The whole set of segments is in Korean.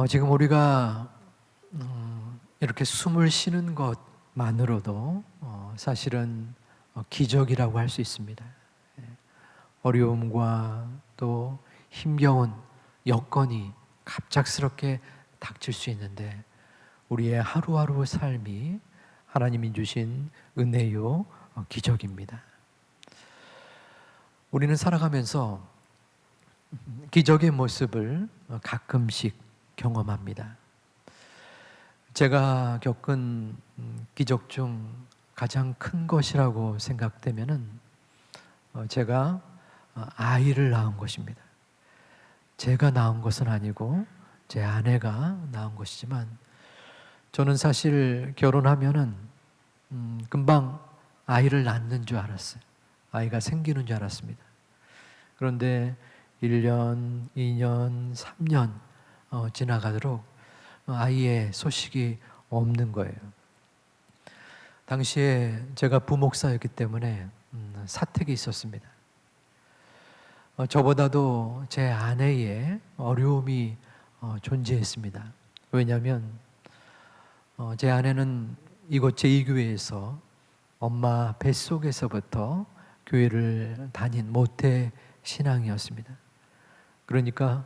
지금 우리가 이렇게 숨을 쉬는 것만으로도 사실은 기적이라고 할 수 있습니다. 예. 어려움과 또 힘겨운 여건이 갑작스럽게 닥칠 수 있는데 우리의 하루하루 삶이 하나님이 주신 은혜요 기적입니다. 우리는 살아가면서 기적의 모습을 가끔씩 경험합니다. 제가 겪은 기적 중 가장 큰 것이라고 생각되면은 제가 아이를 낳은 것입니다. 제가 낳은 것은 아니고 제 아내가 낳은 것이지만 저는 사실 결혼하면은 금방 아이를 낳는 줄 알았어요. 아이가 생기는 줄 알았습니다. 그런데 1년, 2년, 3년 지나가도록 아이의 소식이 없는 거예요. 당시에 제가 부목사였기 때문에 사택이 있었습니다. 저보다도 제 아내의 어려움이 존재했습니다. 왜냐하면 제 아내는 이곳 제2교회에서 엄마 뱃속에서부터 교회를 다닌 모태 신앙이었습니다. 그러니까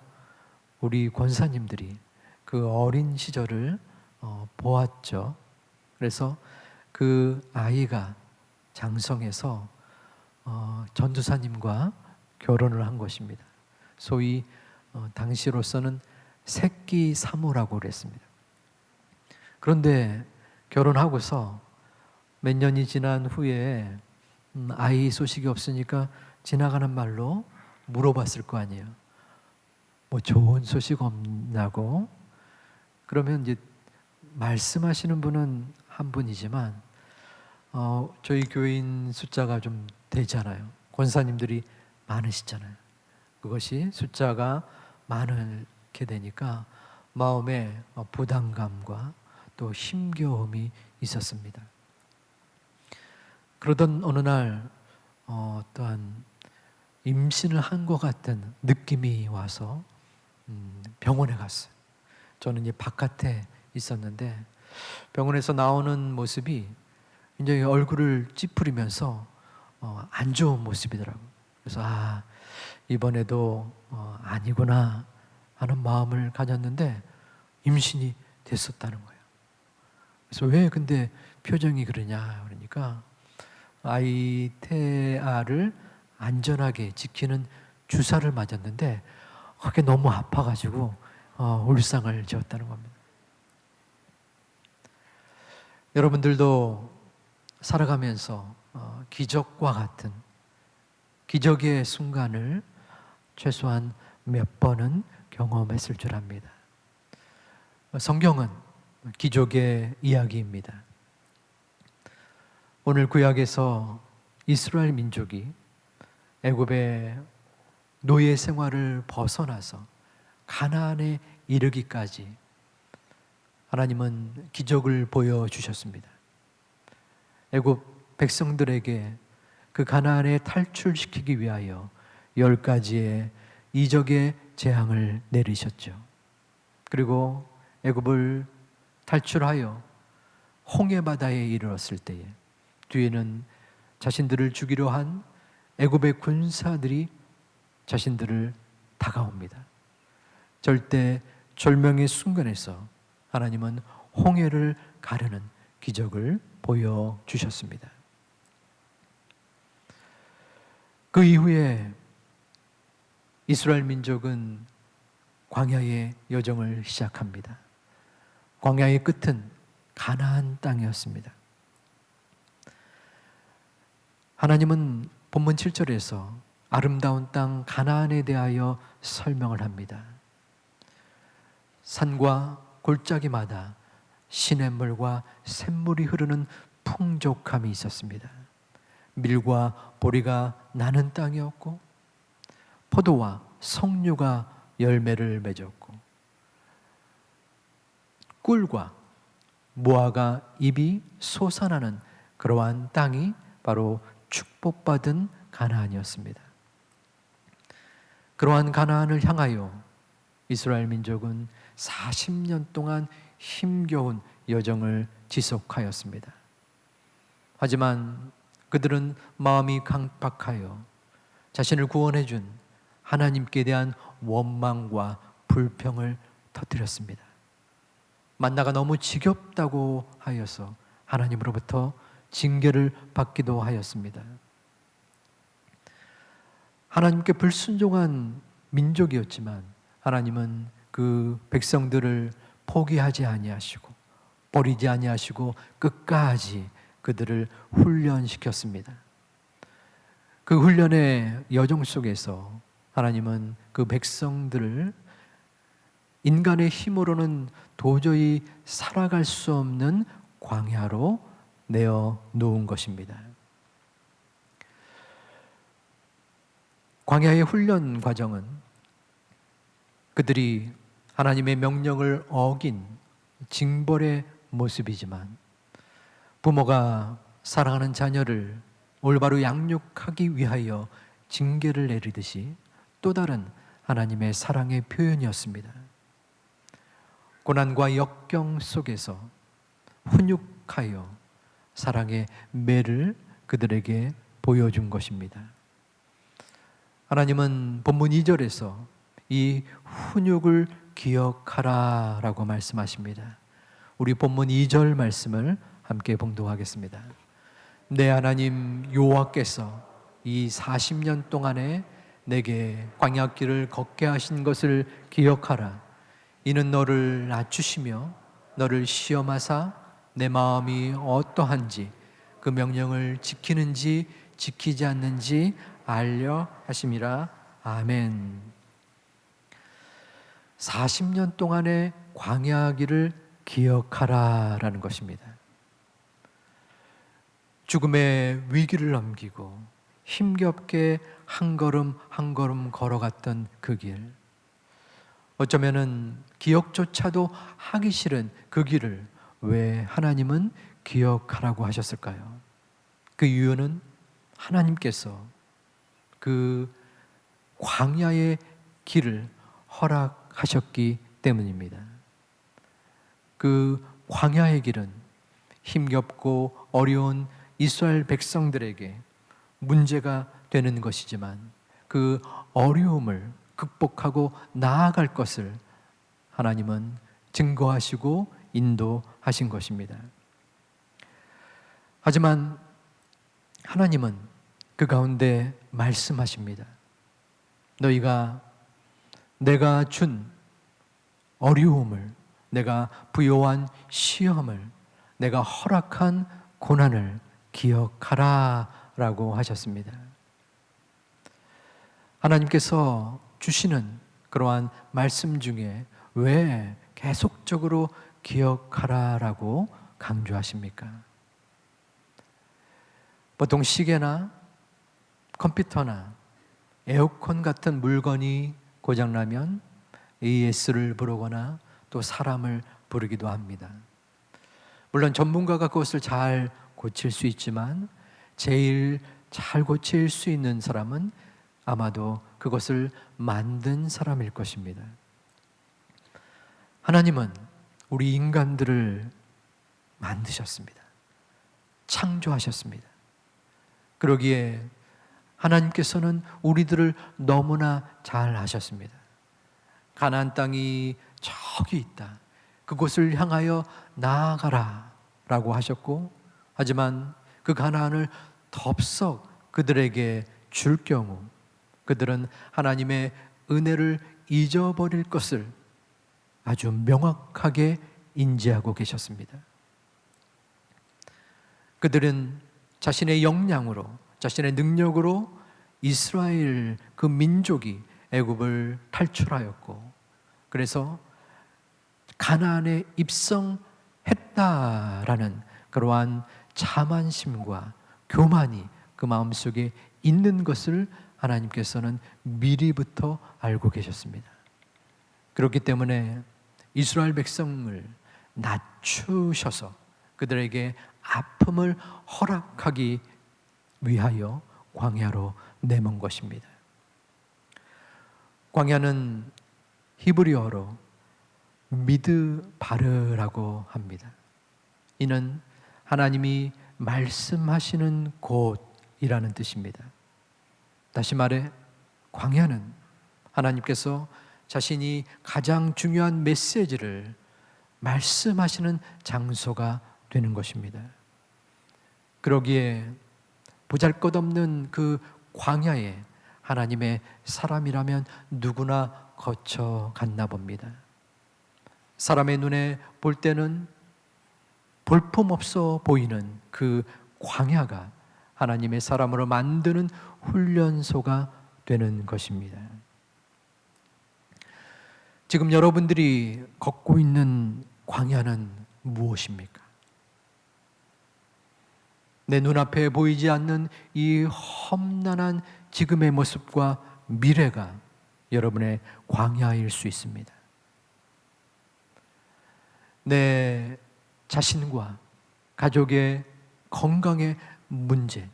우리 권사님들이 그 어린 시절을 보았죠. 그래서 그 아이가 장성해서 전도사님과 결혼을 한 것입니다. 소위 당시로서는 새끼 사모라고 그랬습니다. 그런데 결혼하고서 몇 년이 지난 후에 아이 소식이 없으니까 지나가는 말로 물어봤을 거 아니에요. 뭐 좋은 소식 없냐고. 그러면 이제 말씀하시는 분은 한 분이지만 저희 교인 숫자가 좀 되잖아요. 권사님들이 많으시잖아요. 그것이 숫자가 많게 되니까 마음에 부담감과 또 힘겨움이 있었습니다. 그러던 어느 날 또한 임신을 한 것 같은 느낌이 와서 병원에 갔어요. 저는 이제 바깥에 있었는데 병원에서 나오는 모습이 이제 얼굴을 찌푸리면서 안 좋은 모습이더라고요. 그래서 이번에도 아니구나 하는 마음을 가졌는데 임신이 됐었다는 거예요. 그래서 왜 근데 표정이 그러냐 그러니까 아이 태아를 안전하게 지키는 주사를 맞았는데 그게 너무 아파가지고 울상을 지었다는 겁니다. 여러분들도 살아가면서 기적과 같은 기적의 순간을 최소한 몇 번은 경험했을 줄 압니다. 성경은 기적의 이야기입니다. 오늘 구약에서 이스라엘 민족이 애굽의 노예 생활을 벗어나서 가나안에 이르기까지 하나님은 기적을 보여주셨습니다. 애굽 백성들에게 그 가나안에 탈출시키기 위하여 10가지의 이적의 재앙을 내리셨죠. 그리고 애굽을 탈출하여 홍해바다에 이르렀을 때에 뒤에는 자신들을 죽이려 한 애굽의 군사들이 자신들을 다가옵니다. 절대 절명의 순간에서 하나님은 홍해를 가르는 기적을 보여주셨습니다. 그 이후에 이스라엘 민족은 광야의 여정을 시작합니다. 광야의 끝은 가나안 땅이었습니다. 하나님은 본문 7절에서 아름다운 땅 가나안에 대하여 설명을 합니다. 산과 골짜기마다 시냇물과 샘물이 흐르는 풍족함이 있었습니다. 밀과 보리가 나는 땅이었고 포도와 석류가 열매를 맺었고 꿀과 무화과 잎이 솟아나는 그러한 땅이 바로 축복받은 가나안이었습니다. 그러한 가나안을 향하여 이스라엘 민족은 40년 동안 힘겨운 여정을 지속하였습니다. 하지만 그들은 마음이 강박하여 자신을 구원해 준 하나님께 대한 원망과 불평을 터뜨렸습니다. 만나가 너무 지겹다고 하여서 하나님으로부터 징계를 받기도 하였습니다. 하나님께 불순종한 민족이었지만 하나님은 그 백성들을 포기하지 아니하시고 버리지 아니하시고 끝까지 그들을 훈련시켰습니다. 그 훈련의 여정 속에서 하나님은 그 백성들을 인간의 힘으로는 도저히 살아갈 수 없는 광야로 내어 놓은 것입니다. 광야의 훈련 과정은 그들이 하나님의 명령을 어긴 징벌의 모습이지만 부모가 사랑하는 자녀를 올바로 양육하기 위하여 징계를 내리듯이 또 다른 하나님의 사랑의 표현이었습니다. 고난과 역경 속에서 훈육하여 사랑의 매를 그들에게 보여준 것입니다. 하나님은 본문 2절에서 이 훈육을 기억하라 라고 말씀하십니다. 우리 본문 2절 말씀을 함께 봉독하겠습니다. 내 하나님 여호와께서 이 40년 동안에 내게 광야길을 걷게 하신 것을 기억하라. 이는 너를 낮추시며 너를 시험하사 내 마음이 어떠한지 그 명령을 지키는지 지키지 않는지 알려 하심이라. 아멘. 40년 동안의 광야길을 기억하라라는 것입니다. 죽음의 위기를 넘기고 힘겹게 한 걸음 한 걸음 걸어갔던 그 길, 어쩌면은 기억조차도 하기 싫은 그 길을 왜 하나님은 기억하라고 하셨을까요? 그 이유는 하나님께서 그 광야의 길을 허락하셨기 때문입니다. 그 광야의 길은 힘겹고 어려운 이스라엘 백성들에게 문제가 되는 것이지만 그 어려움을 극복하고 나아갈 것을 하나님은 증거하시고 인도하신 것입니다. 하지만 하나님은 그 가운데 말씀하십니다. 너희가 내가 준 어려움을, 내가 부여한 시험을, 내가 허락한 고난을 기억하라 라고 하셨습니다. 하나님께서 주시는 그러한 말씀 중에 왜 계속적으로 기억하라 라고 강조하십니까? 보통 시계나 컴퓨터나 에어컨 같은 물건이 고장나면 AS를 부르거나 또 사람을 부르기도 합니다. 물론 전문가가 그것을 잘 고칠 수 있지만 제일 잘 고칠 수 있는 사람은 아마도 그것을 만든 사람일 것입니다. 하나님은 우리 인간들을 만드셨습니다. 창조하셨습니다. 그러기에 하나님께서는 우리들을 너무나 잘 아셨습니다. 가나안 땅이 저기 있다. 그곳을 향하여 나아가라 라고 하셨고, 하지만 그 가나안을 덥석 그들에게 줄 경우 그들은 하나님의 은혜를 잊어버릴 것을 아주 명확하게 인지하고 계셨습니다. 그들은 자신의 역량으로, 자신의 능력으로 이스라엘 그 민족이 애굽을 탈출하였고, 그래서 가나안에 입성했다라는 그러한 자만심과 교만이 그 마음속에 있는 것을 하나님께서는 미리부터 알고 계셨습니다. 그렇기 때문에 이스라엘 백성을 낮추셔서 그들에게 아픔을 허락하기 위하여 광야로 내몬 것입니다. 광야는 히브리어로 미드바르라고 합니다. 이는 하나님이 말씀하시는 곳이라는 뜻입니다. 다시 말해 광야는 하나님께서 자신이 가장 중요한 메시지를 말씀하시는 장소가 되는 것입니다. 그러기에 보잘것없는 그 광야에 하나님의 사람이라면 누구나 거쳐갔나 봅니다. 사람의 눈에 볼 때는 볼품없어 보이는 그 광야가 하나님의 사람으로 만드는 훈련소가 되는 것입니다. 지금 여러분들이 걷고 있는 광야는 무엇입니까? 내 눈앞에 보이지 않는 이 험난한 지금의 모습과 미래가 여러분의 광야일 수 있습니다. 내 자신과 가족의 건강의 문제,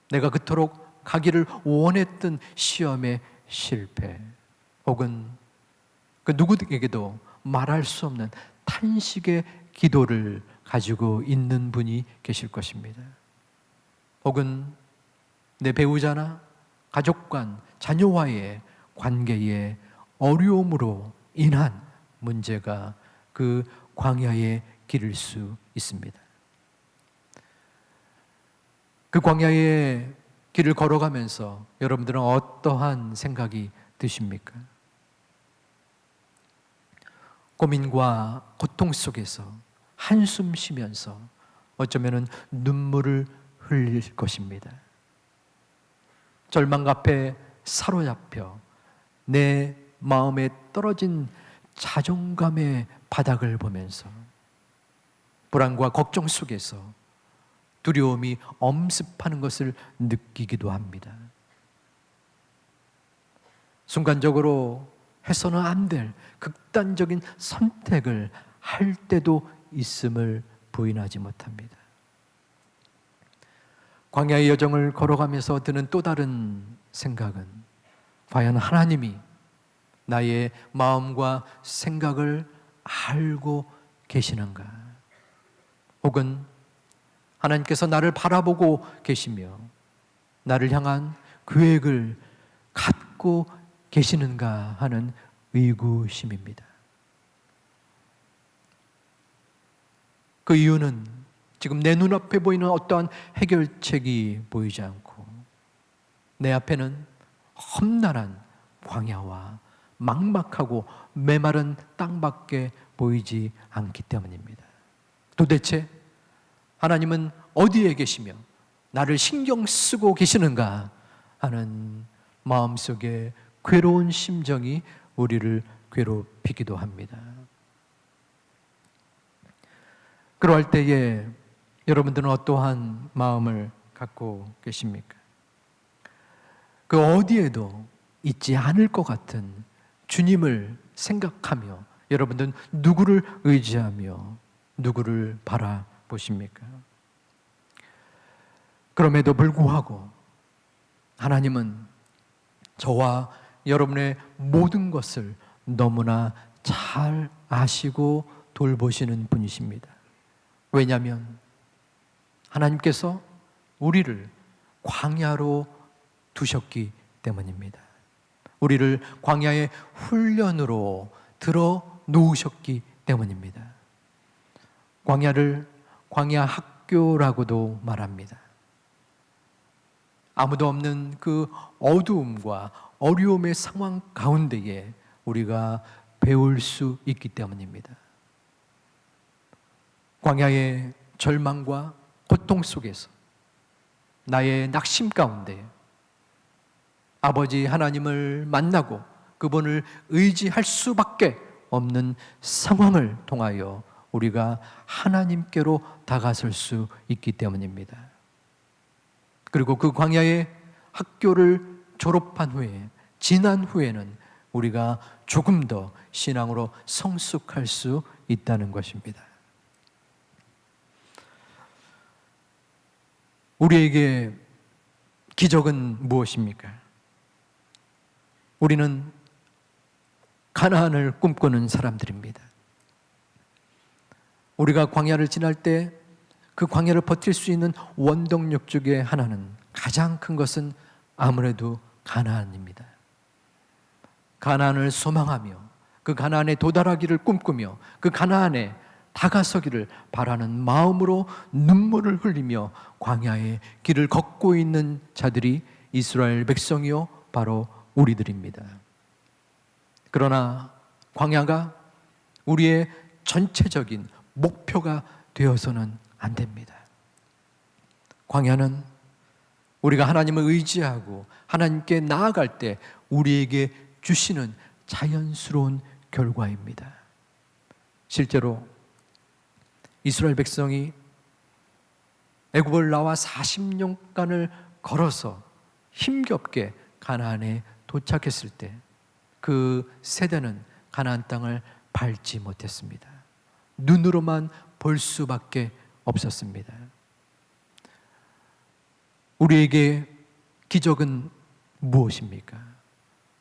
내가 그토록 가기를 원했던 시험의 실패, 혹은 그 누구에게도 말할 수 없는 탄식의 기도를 가지고 있는 분이 계실 것입니다. 혹은 내 배우자나 가족 간, 자녀와의 관계의 어려움으로 인한 문제가 그 광야의 길일 수 있습니다. 그 광야의 길을 걸어가면서 여러분들은 어떠한 생각이 드십니까? 고민과 고통 속에서 한숨 쉬면서 어쩌면 눈물을 흘릴 것입니다. 절망 앞에 사로잡혀 내 마음에 떨어진 자존감의 바닥을 보면서 불안과 걱정 속에서 두려움이 엄습하는 것을 느끼기도 합니다. 순간적으로 해서는 안 될 극단적인 선택을 할 때도 있음을 부인하지 못합니다. 광야의 여정을 걸어가면서 드는 또 다른 생각은 과연 하나님이 나의 마음과 생각을 알고 계시는가? 혹은 하나님께서 나를 바라보고 계시며 나를 향한 계획을 갖고 계시는가 하는 의구심입니다. 그 이유는 지금 내 눈앞에 보이는 어떠한 해결책이 보이지 않고 내 앞에는 험난한 광야와 막막하고 메마른 땅밖에 보이지 않기 때문입니다. 도대체 하나님은 어디에 계시며 나를 신경 쓰고 계시는가 하는 마음속에 괴로운 심정이 우리를 괴롭히기도 합니다. 그럴 때에 여러분들은 어떠한 마음을 갖고 계십니까? 그 어디에도 있지 않을 것 같은 주님을 생각하며 여러분들은 누구를 의지하며 누구를 바라보십니까? 그럼에도 불구하고 하나님은 저와 여러분의 모든 것을 너무나 잘 아시고 돌보시는 분이십니다. 왜냐하면 하나님께서 우리를 광야로 두셨기 때문입니다. 우리를 광야의 훈련으로 들어 놓으셨기 때문입니다. 광야를 광야 학교라고도 말합니다. 아무도 없는 그 어두움과 어려움의 상황 가운데에 우리가 배울 수 있기 때문입니다. 광야의 절망과 고통 속에서 나의 낙심 가운데 아버지 하나님을 만나고 그분을 의지할 수밖에 없는 상황을 통하여 우리가 하나님께로 다가설 수 있기 때문입니다. 그리고 그 광야의 학교를 졸업한 후에, 지난 후에는 우리가 조금 더 신앙으로 성숙할 수 있다는 것입니다. 우리에게 기적은 무엇입니까? 우리는 가나안을 꿈꾸는 사람들입니다. 우리가 광야를 지날 때 그 광야를 버틸 수 있는 원동력 중에 하나는, 가장 큰 것은 아무래도 가나안입니다. 가나안을 소망하며 그 가나안에 도달하기를 꿈꾸며 그 가나안에 다가서기를 바라는 마음으로 눈물을 흘리며 광야의 길을 걷고 있는 자들이 이스라엘 백성이요, 바로 우리들입니다. 그러나 광야가 우리의 전체적인 목표가 되어서는 안 됩니다. 광야는 우리가 하나님을 의지하고 하나님께 나아갈 때 우리에게 주시는 자연스러운 결과입니다. 실제로 이스라엘 백성이 애굽을 나와 40년간을 걸어서 힘겹게 가나안에 도착했을 때 그 세대는 가나안 땅을 밟지 못했습니다. 눈으로만 볼 수밖에 없었습니다. 우리에게 기적은 무엇입니까?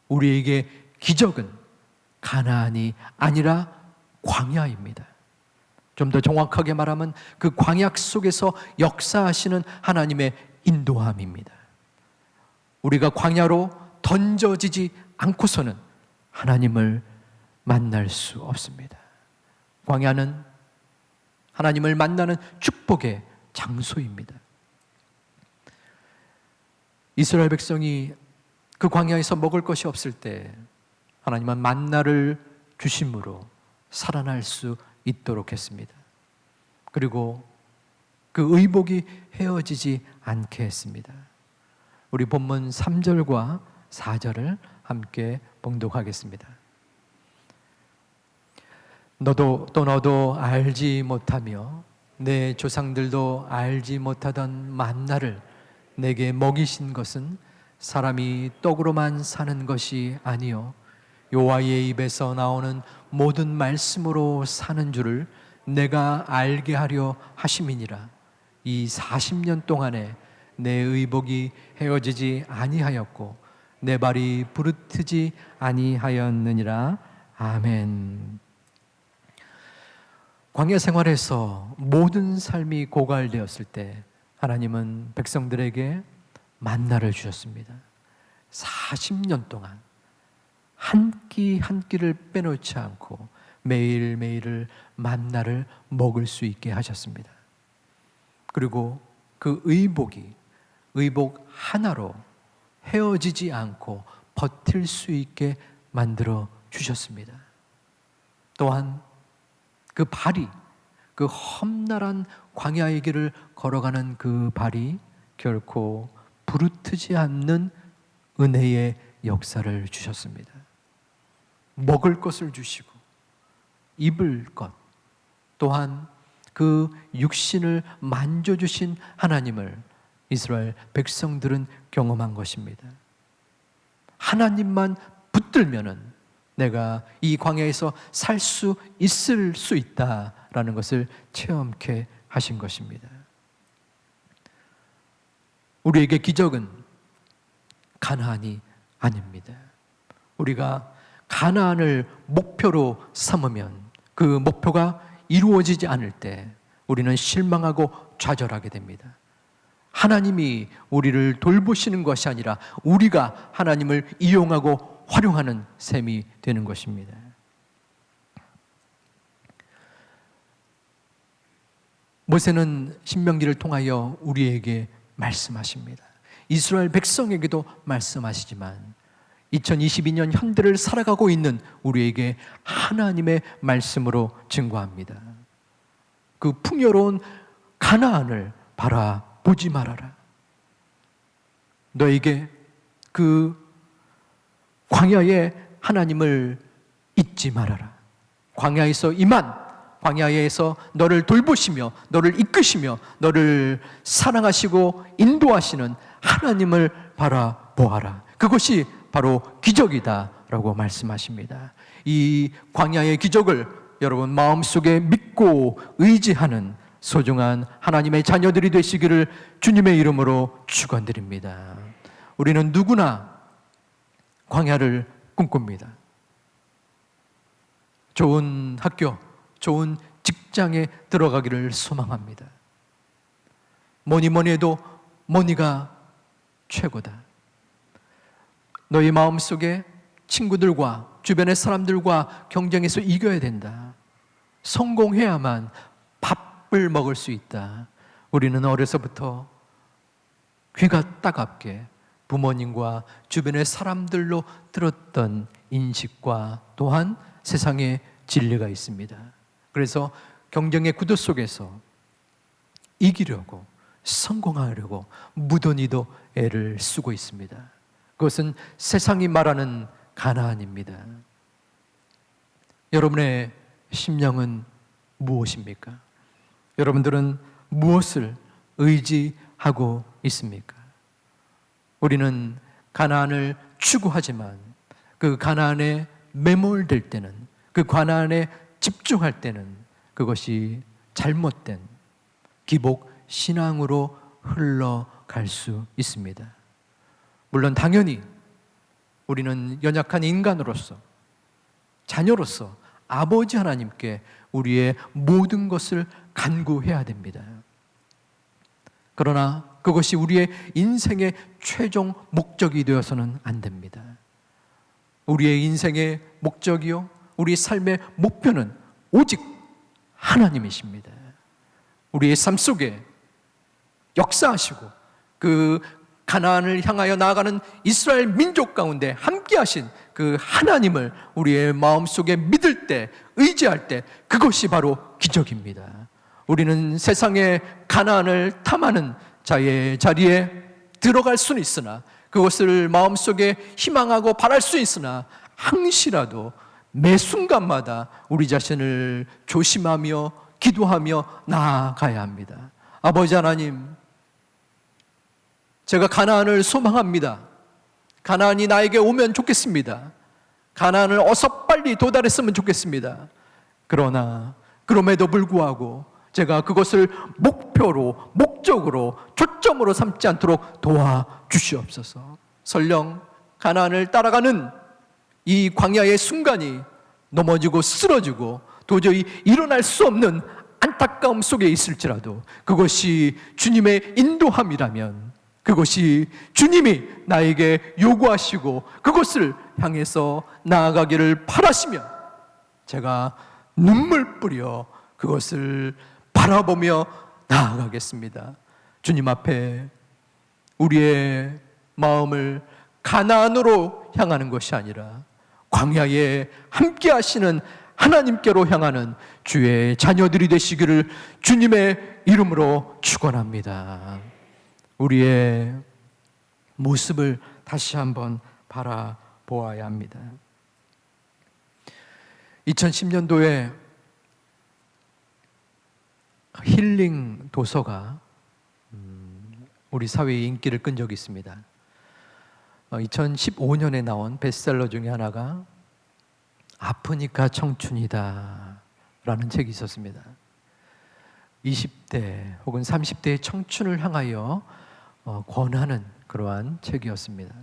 우리에게 기적은 가나안이 아니라 광야입니다. 좀 더 정확하게 말하면 그 광야 속에서 역사하시는 하나님의 인도함입니다. 우리가 광야로 던져지지 않고서는 하나님을 만날 수 없습니다. 광야는 하나님을 만나는 축복의 장소입니다. 이스라엘 백성이 그 광야에서 먹을 것이 없을 때 하나님은 만나를 주심으로 살아날 수 있도록 했습니다. 그리고 그 의복이 헤어지지 않게 했습니다. 우리 본문 3절과 4절을 함께 봉독하겠습니다. 너도 알지 못하며 내 조상들도 알지 못하던 만나를 내게 먹이신 것은 사람이 떡으로만 사는 것이 아니요 여호와의 입에서 나오는 모든 말씀으로 사는 줄을 내가 알게 하려 하심이니라. 이 40년 동안에 내 의복이 헤어지지 아니하였고 내 발이 부르트지 아니하였느니라. 아멘. 광야 생활에서 모든 삶이 고갈되었을 때 하나님은 백성들에게 만나를 주셨습니다. 40년 동안 한 끼 한 끼를 빼놓지 않고 매일매일을 만나를 먹을 수 있게 하셨습니다. 그리고 그 의복 하나로 헤어지지 않고 버틸 수 있게 만들어 주셨습니다. 또한 그 발이, 그 험난한 광야의 길을 걸어가는 그 발이 결코 부르트지 않는 은혜의 역사를 주셨습니다. 먹을 것을 주시고 입을 것, 또한 그 육신을 만져주신 하나님을 이스라엘 백성들은 경험한 것입니다. 하나님만 붙들면은 내가 이 광야에서 살 수 있을 수 있다라는 것을 체험케 하신 것입니다. 우리에게 기적은 가나안이 아닙니다. 우리가 가나안을 목표로 삼으면 그 목표가 이루어지지 않을 때 우리는 실망하고 좌절하게 됩니다. 하나님이 우리를 돌보시는 것이 아니라 우리가 하나님을 이용하고 활용하는 셈이 되는 것입니다. 모세는 신명기를 통하여 우리에게 말씀하십니다. 이스라엘 백성에게도 말씀하시지만 2022년 현대를 살아가고 있는 우리에게 하나님의 말씀으로 증거합니다. 그 풍요로운 가나안을 바라보지 말아라. 너에게 그 광야의 하나님을 잊지 말아라. 광야에서 광야에서 너를 돌보시며 너를 이끄시며 너를 사랑하시고 인도하시는 하나님을 바라보아라. 그것이 바로 기적이다라고 말씀하십니다. 이 광야의 기적을 여러분 마음속에 믿고 의지하는 소중한 하나님의 자녀들이 되시기를 주님의 이름으로 좋은 학교, 좋은 직장에 들어가기를 소망합니다. 뭐니 뭐니 해도 뭐니가 최고다. 너희 마음속에 친구들과 주변의 사람들과 경쟁해서 이겨야 된다. 성공해야만 밥을 먹을 수 있다. 우리는 어려서부터 귀가 따갑게 부모님과 주변의 사람들로 들었던 인식과 또한 세상의 진리가 있습니다. 그래서 경쟁의 구도 속에서 이기려고, 성공하려고 무던히도 애를 쓰고 있습니다. 그것은 세상이 말하는 가나안입니다. 여러분의 심령은 무엇입니까? 여러분들은 무엇을 의지하고 있습니까? 우리는 가나안을 추구하지만 그 가나안에 매몰될 때는, 그 가나안에 집중할 때는 그것이 잘못된 기복 신앙으로 흘러갈 수 있습니다. 물론 당연히 우리는 연약한 인간으로서, 자녀로서 아버지 하나님께 우리의 모든 것을 간구해야 됩니다. 그러나 그것이 우리의 인생의 최종 목적이 되어서는 안 됩니다. 우리의 인생의 목적이요, 우리 삶의 목표는 오직 하나님이십니다. 우리의 삶 속에 역사하시고 그 가나안을 향하여 나아가는 이스라엘 민족 가운데 함께 하신 그 하나님을 우리의 마음속에 믿을 때, 의지할 때 그것이 바로 기적입니다. 우리는 세상의 가나안을 탐하는 자의 자리에 들어갈 수는 있으나, 그것을 마음속에 희망하고 바랄 수 있으나 항시라도 매 순간마다 우리 자신을 조심하며 기도하며 나아가야 합니다. 아버지 하나님, 제가 가나안을 소망합니다. 가나안이 나에게 오면 좋겠습니다. 가나안을 어서 빨리 도달했으면 좋겠습니다. 그러나 그럼에도 불구하고 제가 그것을 목표로, 목적으로, 초점으로 삼지 않도록 도와주시옵소서. 설령 가나안을 따라가는 이 광야의 순간이 넘어지고 쓰러지고 도저히 일어날 수 없는 안타까움 속에 있을지라도 그것이 주님의 인도함이라면, 그것이 주님이 나에게 요구하시고 그것을 향해서 나아가기를 바라시며 제가 눈물 뿌려 그것을 바라보며 나아가겠습니다. 주님 앞에 우리의 마음을 가나안으로 향하는 것이 아니라 광야에 함께 하시는 하나님께로 향하는 주의 자녀들이 되시기를 주님의 이름으로 축원합니다. 우리의 모습을 다시 한번 바라보아야 합니다. 2010년도에 힐링 도서가 우리 사회에 인기를 끈 적이 있습니다. 2015년에 나온 베스트셀러 중에 하나가 아프니까 청춘이다 라는 책이 있었습니다. 20대 혹은 30대의 청춘을 향하여 권하는 그러한 책이었습니다.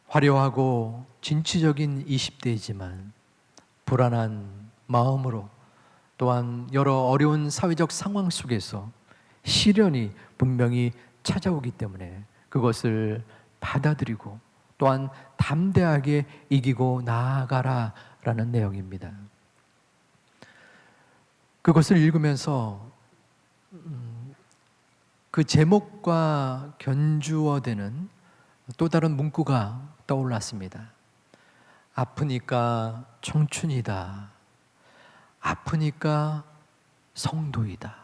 화려하고 진취적인 20대이지만 불안한 마음으로, 또한 여러 어려운 사회적 상황 속에서 시련이 분명히 찾아오기 때문에 그것을 받아들이고 또한 담대하게 이기고 나아가라라는 내용입니다. 그것을 읽으면서 그 제목과 견주어되는 또 다른 문구가 떠올랐습니다. 아프니까 청춘이다. 아프니까 성도이다.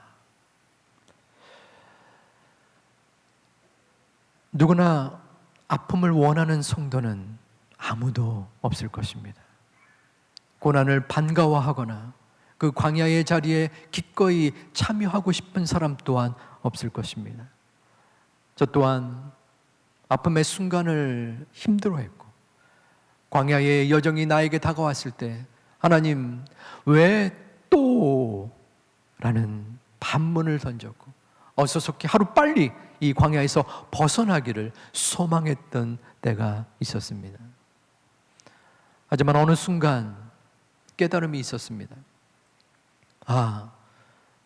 누구나 아픔을 원하는 성도는 아무도 없을 것입니다. 고난을 반가워하거나 그 광야의 자리에 기꺼이 참여하고 싶은 사람 또한 없을 것입니다. 저 또한 아픔의 순간을 힘들어했고, 광야의 여정이 나에게 다가왔을 때 하나님 왜 또? 라는 반문을 던졌고 어서속히 하루빨리 이 광야에서 벗어나기를 소망했던 때가 있었습니다. 하지만 어느 순간 깨달음이 있었습니다.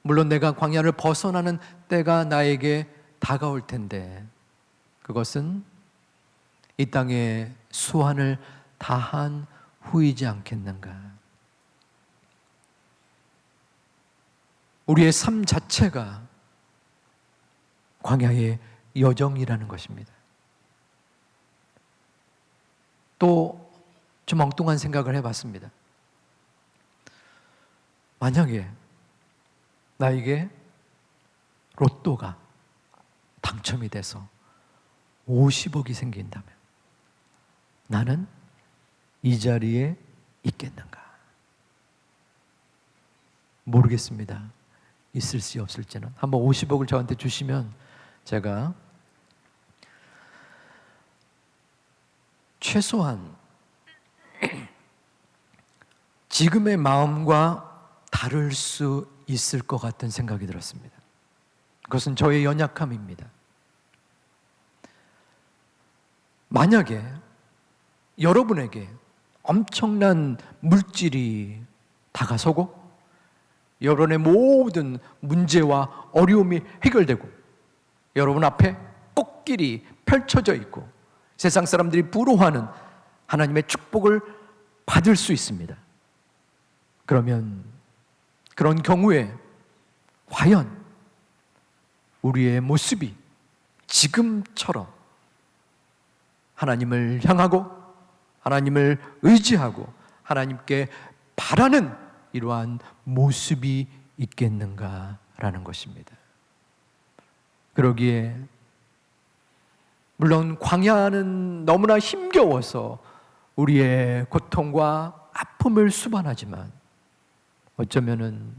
물론 내가 광야를 벗어나는 때가 나에게 다가올 텐데 그것은 이 땅에 수완을 다한 후이지 않겠는가. 우리의 삶 자체가 광야의 여정이라는 것입니다. 또 좀 엉뚱한 생각을 해봤습니다. 만약에 나에게 로또가 당첨이 돼서 50억이 생긴다면 나는 이 자리에 있겠는가? 모르겠습니다. 있을지 없을지는. 한번 50억을 저한테 주시면 제가 최소한 지금의 마음과 다를 수 있을 것 같은 생각이 들었습니다. 그것은 저의 연약함입니다. 만약에 여러분에게 엄청난 물질이 다가서고 여러분의 모든 문제와 어려움이 해결되고 여러분 앞에 꽃길이 펼쳐져 있고 세상 사람들이 부러워하는 하나님의 축복을 받을 수 있습니다. 그러면 그런 경우에 과연 우리의 모습이 지금처럼 하나님을 향하고 하나님을 의지하고 하나님께 바라는 이러한 모습이 있겠는가라는 것입니다. 그러기에 물론 광야는 너무나 힘겨워서 우리의 고통과 아픔을 수반하지만 어쩌면은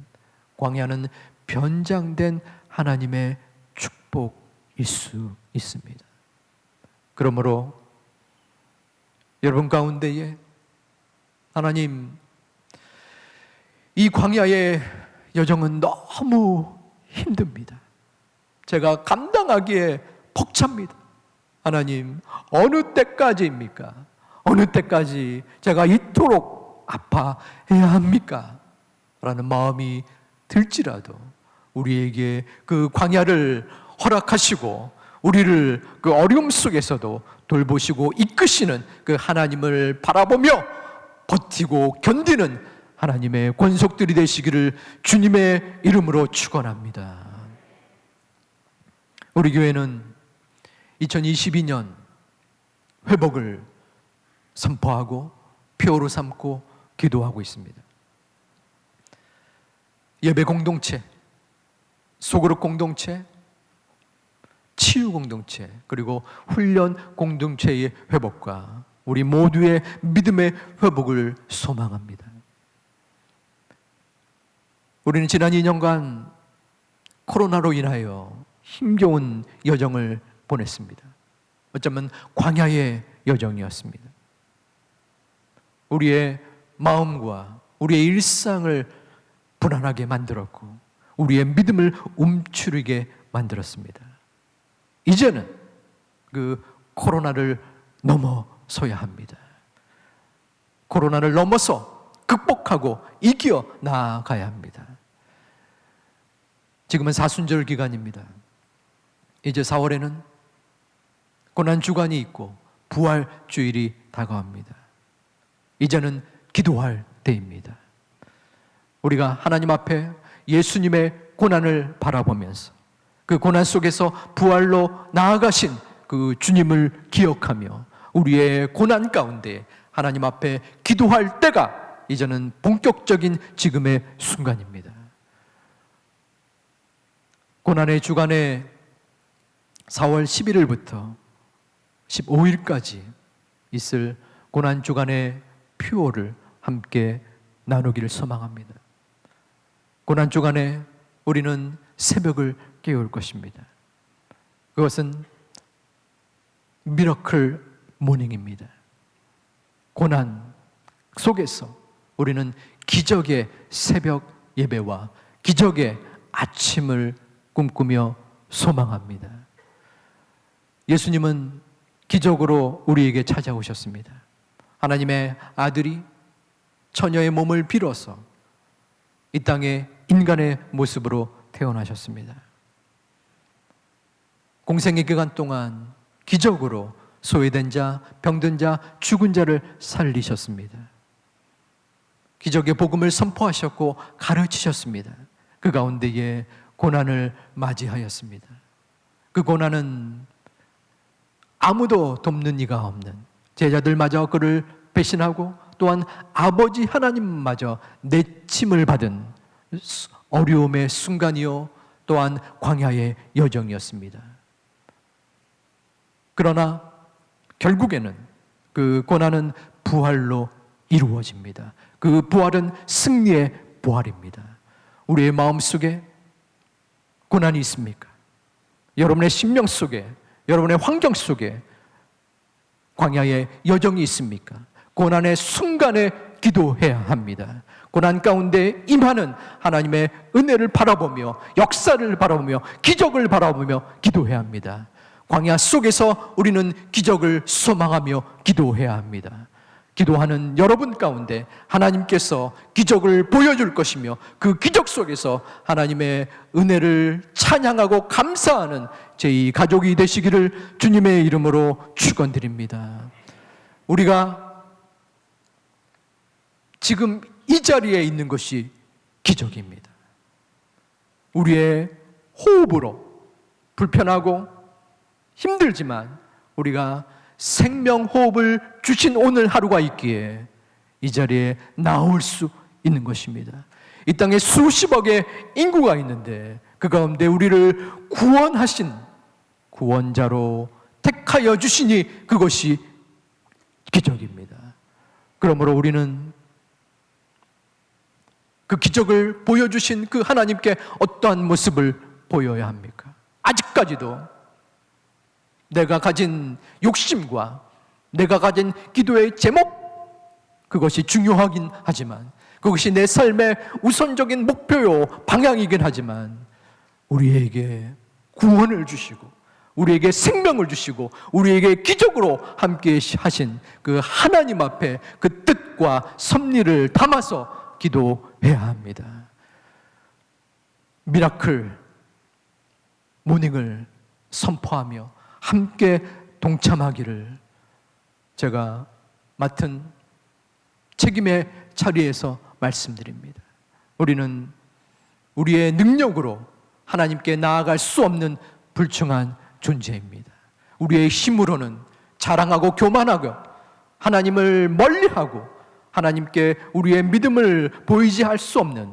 광야는 변장된 하나님의 축복일 수 있습니다. 그러므로 여러분 가운데에 하나님, 이 광야의 여정은 너무 힘듭니다. 제가 감당하기에 벅찹니다. 하나님, 어느 때까지입니까? 어느 때까지 제가 이토록 아파해야 합니까? 라는 마음이 들지라도 우리에게 그 광야를 허락하시고 우리를 그 어려움 속에서도 돌보시고 이끄시는 그 하나님을 바라보며 버티고 견디는 하나님의 권속들이 되시기를 주님의 이름으로 축원합니다. 우리 교회는 2022년 회복을 선포하고 표로 삼고 기도하고 있습니다. 예배 공동체, 소그룹 공동체, 치유 공동체, 그리고 훈련 공동체의 회복과 우리 모두의 믿음의 회복을 소망합니다. 우리는 지난 2년간 코로나로 인하여 힘겨운 여정을 보냈습니다. 어쩌면 광야의 여정이었습니다. 우리의 마음과 우리의 일상을 불안하게 만들었고 우리의 믿음을 움츠리게 만들었습니다. 이제는 그 코로나를 넘어서야 합니다. 코로나를 넘어서 극복하고 이겨 나아가야 합니다. 지금은 사순절 기간입니다. 이제 4월에는 고난주간이 있고 부활주일이 다가옵니다. 이제는 기도할 때입니다. 우리가 하나님 앞에 예수님의 고난을 바라보면서 그 고난 속에서 부활로 나아가신 그 주님을 기억하며 우리의 고난 가운데 하나님 앞에 기도할 때가 이제는 본격적인 지금의 순간입니다. 고난의 주간에 4월 11일부터 15일까지 있을 고난 주간의 표를 함께 나누기를 소망합니다. 고난 주간에 우리는 새벽을 깨울 것입니다. 그것은 미러클 모닝입니다. 고난 속에서 우리는 기적의 새벽 예배와 기적의 아침을 꿈꾸며 소망합니다. 예수님은 기적으로 우리에게 찾아오셨습니다. 하나님의 아들이 처녀의 몸을 빌어서 이 땅에 인간의 모습으로 태어나셨습니다. 공생의 기간 동안 기적으로 소외된 자, 병든 자, 죽은 자를 살리셨습니다. 기적의 복음을 선포하셨고 가르치셨습니다. 그 가운데에 고난을 맞이하였습니다. 그 고난은 아무도 돕는 이가 없는 제자들마저 그를 배신하고 또한 아버지 하나님마저 내침을 받은 어려움의 순간이요 또한 광야의 여정이었습니다. 그러나 결국에는 그 고난은 부활로 이루어집니다. 그 부활은 승리의 부활입니다. 우리의 마음속에 고난이 있습니까? 여러분의 심령 속에, 여러분의 환경 속에 광야의 여정이 있습니까? 고난의 순간에 기도해야 합니다. 고난 가운데 임하는 하나님의 은혜를 바라보며 역사를 바라보며 기적을 바라보며 기도해야 합니다. 광야 속에서 우리는 기적을 소망하며 기도해야 합니다. 기도하는 여러분 가운데 하나님께서 기적을 보여줄 것이며 그 기적 속에서 하나님의 은혜를 찬양하고 감사하는 제2 가족이 되시기를 주님의 이름으로 축원드립니다. 우리가 지금 이 자리에 있는 것이 기적입니다. 우리의 호흡으로 불편하고 힘들지만 우리가 생명호흡을 주신 오늘 하루가 있기에 이 자리에 나올 수 있는 것입니다. 이 땅에 수십억의 인구가 있는데 그 가운데 우리를 구원하신 구원자로 택하여 주시니 그것이 기적입니다. 그러므로 우리는 그 기적을 보여주신 그 하나님께 어떠한 모습을 보여야 합니까? 아직까지도 내가 가진 욕심과 내가 가진 기도의 제목, 그것이 중요하긴 하지만 그것이 내 삶의 우선적인 목표요 방향이긴 하지만 우리에게 구원을 주시고 우리에게 생명을 주시고 우리에게 기적으로 함께 하신 그 하나님 앞에 그 뜻과 섭리를 담아서 기도해야 합니다. 미라클 모닝을 선포하며 함께 동참하기를 제가 맡은 책임의 자리에서 말씀드립니다. 우리는 우리의 능력으로 하나님께 나아갈 수 없는 불충한 존재입니다. 우리의 힘으로는 자랑하고 교만하고 하나님을 멀리하고 하나님께 우리의 믿음을 보이지 할 수 없는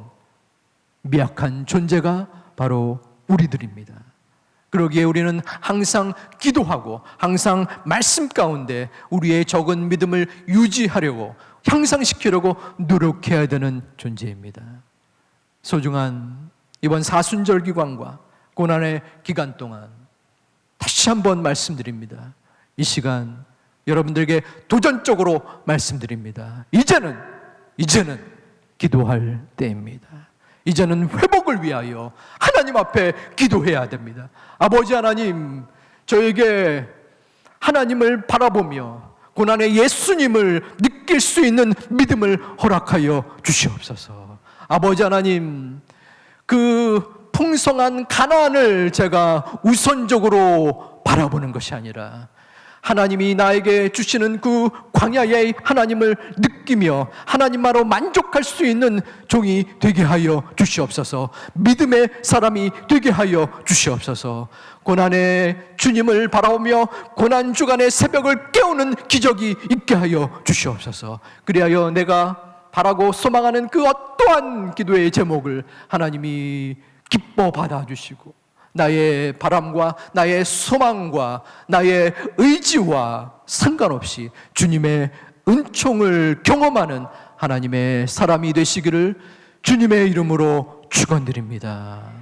미약한 존재가 바로 우리들입니다. 그러기에 우리는 항상 기도하고 항상 말씀 가운데 우리의 적은 믿음을 유지하려고 향상시키려고 노력해야 되는 존재입니다. 소중한 이번 사순절 기간과 고난의 기간 동안 다시 한번 말씀드립니다. 이 시간 여러분들에게 도전적으로 말씀드립니다. 이제는 기도할 때입니다. 이제는 회복을 위하여 하나님 앞에 기도해야 됩니다. 아버지 하나님, 저에게 하나님을 바라보며 고난의 예수님을 느낄 수 있는 믿음을 허락하여 주시옵소서. 아버지 하나님, 그 풍성한 가나안을 제가 우선적으로 바라보는 것이 아니라 하나님이 나에게 주시는 그 광야의 하나님을 느끼며 하나님만으로 만족할 수 있는 종이 되게 하여 주시옵소서. 믿음의 사람이 되게 하여 주시옵소서. 고난의 주님을 바라보며 고난 주간의 새벽을 깨우는 기적이 있게 하여 주시옵소서. 그리하여 내가 바라고 소망하는 그 어떠한 기도의 제목을 하나님이 기뻐 받아주시고 나의 바람과 나의 소망과 나의 의지와 상관없이 주님의 은총을 경험하는 하나님의 사람이 되시기를 주님의 이름으로 축원드립니다.